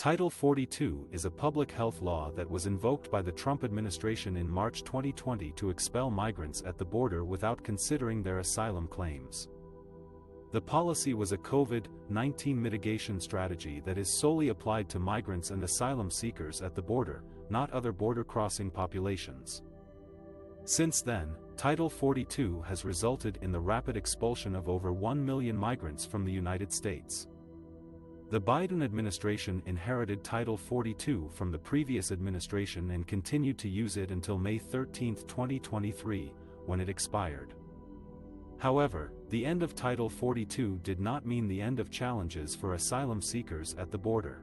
Title 42 is a public health law that was invoked by the Trump administration in March 2020 to expel migrants at the border without considering their asylum claims. The policy was a COVID-19 mitigation strategy that is solely applied to migrants and asylum seekers at the border, not other border-crossing populations. Since then, Title 42 has resulted in the rapid expulsion of over 1 million migrants from the United States. The Biden administration inherited Title 42 from the previous administration and continued to use it until May 13, 2023, when it expired. However, the end of Title 42 did not mean the end of challenges for asylum seekers at the border.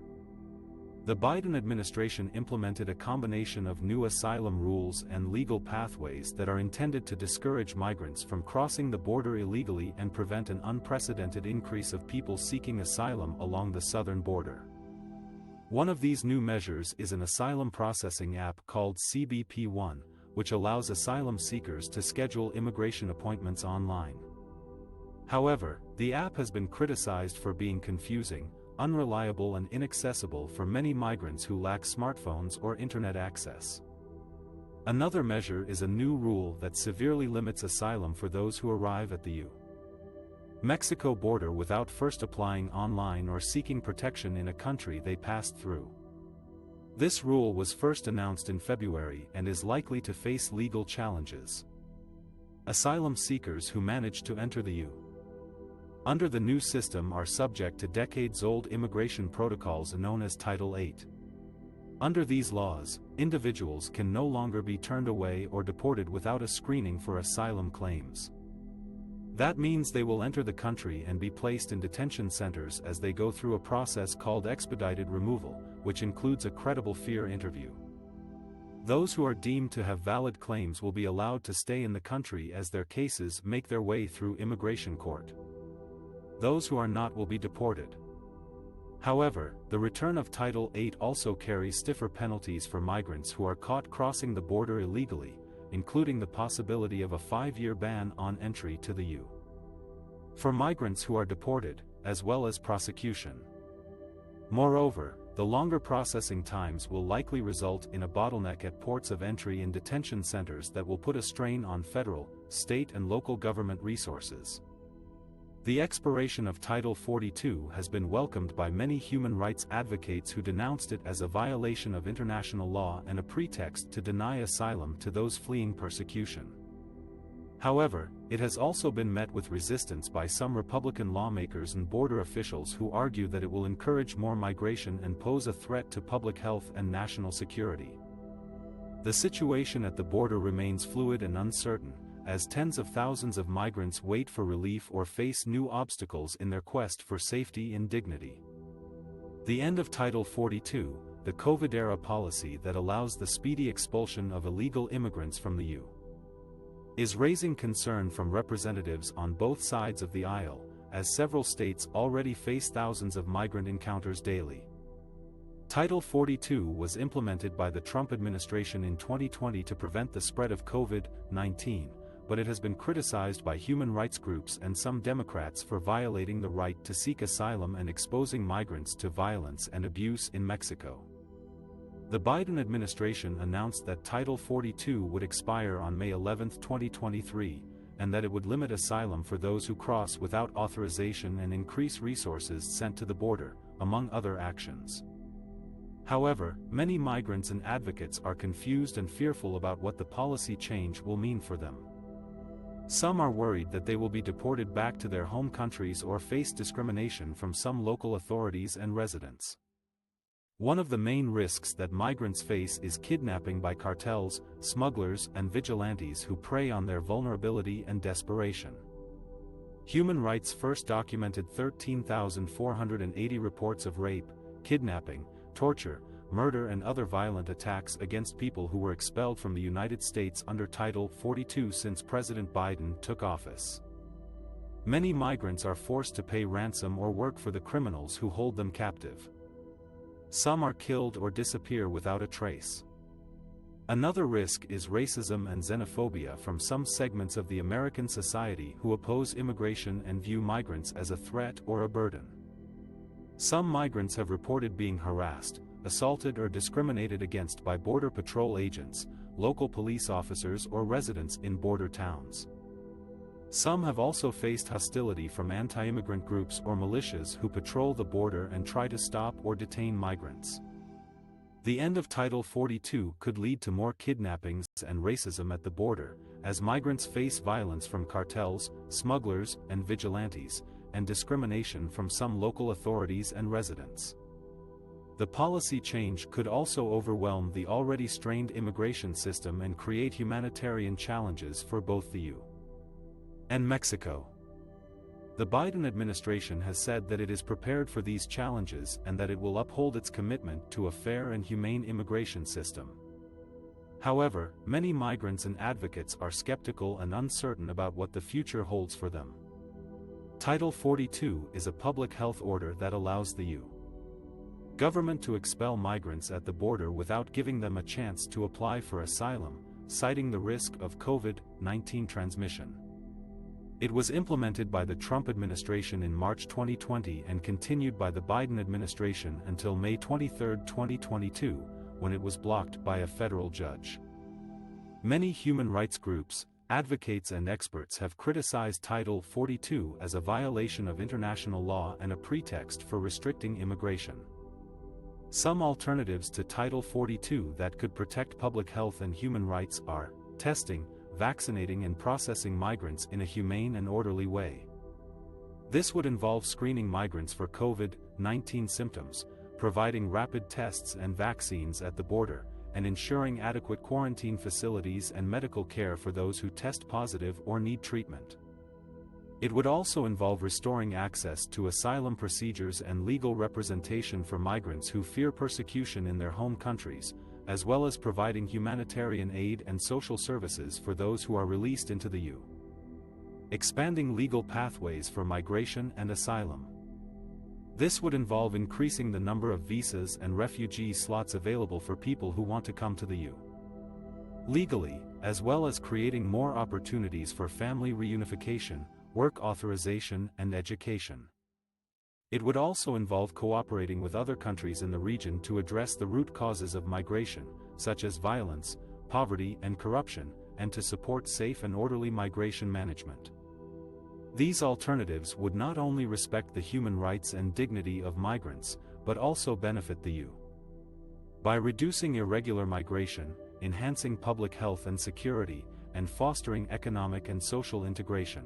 The Biden administration implemented a combination of new asylum rules and legal pathways that are intended to discourage migrants from crossing the border illegally and prevent an unprecedented increase of people seeking asylum along the southern border. One of these new measures is an asylum processing app called CBP-1, which allows asylum seekers to schedule immigration appointments online. However, the app has been criticized for being confusing, unreliable and inaccessible for many migrants who lack smartphones or internet access. Another measure is a new rule that severely limits asylum for those who arrive at the U.S.-Mexico border without first applying online or seeking protection in a country they passed through. This rule was first announced in February and is likely to face legal challenges. Asylum seekers who manage to enter the U.S. under the new system are subject to decades-old immigration protocols known as Title 8. Under these laws, individuals can no longer be turned away or deported without a screening for asylum claims. That means they will enter the country and be placed in detention centers as they go through a process called expedited removal, which includes a credible fear interview. Those who are deemed to have valid claims will be allowed to stay in the country as their cases make their way through immigration court. Those who are not will be deported. However, the return of Title 8 also carries stiffer penalties for migrants who are caught crossing the border illegally, including the possibility of a 5-year ban on entry to the U.S. for migrants who are deported, as well as prosecution. Moreover, the longer processing times will likely result in a bottleneck at ports of entry and detention centers that will put a strain on federal, state and local government resources. The expiration of Title 42 has been welcomed by many human rights advocates who denounced it as a violation of international law and a pretext to deny asylum to those fleeing persecution. However, it has also been met with resistance by some Republican lawmakers and border officials who argue that it will encourage more migration and pose a threat to public health and national security. The situation at the border remains fluid and uncertain, as tens of thousands of migrants wait for relief or face new obstacles in their quest for safety and dignity. The end of Title 42, the COVID-era policy that allows the speedy expulsion of illegal immigrants from the U.S., is raising concern from representatives on both sides of the aisle, as several states already face thousands of migrant encounters daily. Title 42 was implemented by the Trump administration in 2020 to prevent the spread of COVID-19, but it has been criticized by human rights groups and some Democrats for violating the right to seek asylum and exposing migrants to violence and abuse in Mexico. The Biden administration announced that Title 42 would expire on May 11, 2023, and that it would limit asylum for those who cross without authorization and increase resources sent to the border, among other actions. However, many migrants and advocates are confused and fearful about what the policy change will mean for them. Some are worried that they will be deported back to their home countries or face discrimination from some local authorities and residents. One of the main risks that migrants face is kidnapping by cartels, smugglers, and vigilantes who prey on their vulnerability and desperation. Human Rights First documented 13,480 reports of rape, kidnapping, torture, murder and other violent attacks against people who were expelled from the United States under Title 42 since President Biden took office. Many migrants are forced to pay ransom or work for the criminals who hold them captive. Some are killed or disappear without a trace. Another risk is racism and xenophobia from some segments of the American society who oppose immigration and view migrants as a threat or a burden. Some migrants have reported being harassed, assaulted or discriminated against by Border Patrol agents, local police officers or residents in border towns. Some have also faced hostility from anti-immigrant groups or militias who patrol the border and try to stop or detain migrants. The end of Title 42 could lead to more kidnappings and racism at the border, as migrants face violence from cartels, smugglers, and vigilantes, and discrimination from some local authorities and residents. The policy change could also overwhelm the already strained immigration system and create humanitarian challenges for both the EU and Mexico. The Biden administration has said that it is prepared for these challenges and that it will uphold its commitment to a fair and humane immigration system. However, many migrants and advocates are skeptical and uncertain about what the future holds for them. Title 42 is a public health order that allows the EU government to expel migrants at the border without giving them a chance to apply for asylum, citing the risk of COVID-19 transmission. It was implemented by the Trump administration in March 2020 and continued by the Biden administration until May 23, 2022, when it was blocked by a federal judge. Many human rights groups, advocates and experts have criticized Title 42 as a violation of international law and a pretext for restricting immigration. Some alternatives to Title 42 that could protect public health and human rights are testing, vaccinating and processing migrants in a humane and orderly way. This would involve screening migrants for COVID-19 symptoms, providing rapid tests and vaccines at the border, and ensuring adequate quarantine facilities and medical care for those who test positive or need treatment. It would also involve restoring access to asylum procedures and legal representation for migrants who fear persecution in their home countries, as well as providing humanitarian aid and social services for those who are released into the EU. Expanding legal pathways for migration and asylum. This would involve increasing the number of visas and refugee slots available for people who want to come to the EU legally, as well as creating more opportunities for family reunification, work authorization and education. It would also involve cooperating with other countries in the region to address the root causes of migration, such as violence, poverty and corruption, and to support safe and orderly migration management. These alternatives would not only respect the human rights and dignity of migrants, but also benefit the EU by reducing irregular migration, enhancing public health and security, and fostering economic and social integration.